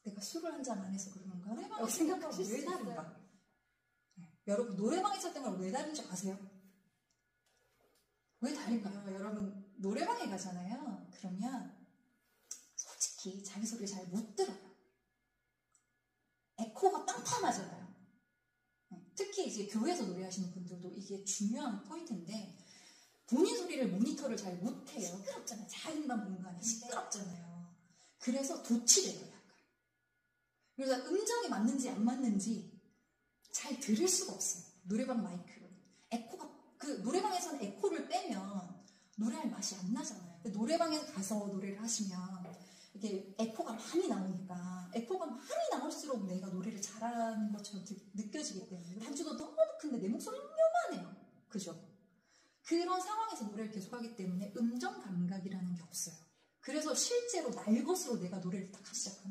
내가 술을 한 잔 안 해서 그러는가? 라고 생각하실 수 있어요. 여러분, 노래방에 있었던 걸 왜 다른지 아세요? 왜 다를까요? 여러분, 노래방에 가잖아요. 그러면 솔직히 자기 소리 잘 못 들어요. 에코가 빵빵하잖아요. 특히 이제 교회에서 노래하시는 분들도 이게 중요한 포인트인데, 본인 소리를 모니터를 잘 못해요. 시끄럽잖아요. 자인만 공간이 시끄럽잖아요. 그래서 도취돼요, 약간. 그래서 음정이 맞는지 안 맞는지 잘 들을 수가 없어요. 노래방 마이크로. 에코가, 노래방에서는 에코를 빼면 노래할 맛이 안 나잖아요. 노래방에 가서 노래를 하시면 이게 에코가 많이 나오니까, 에코가 많이 나올수록 내가 노래를 잘하는 것처럼 느껴지기 때문에, 단추도 너무 큰데 내 목소리는 요만해요. 그죠? 그런 상황에서 노래를 계속하기 때문에 음정 감각이라는 게 없어요. 그래서 실제로 날 것으로 내가 노래를 딱 하기 시작해요.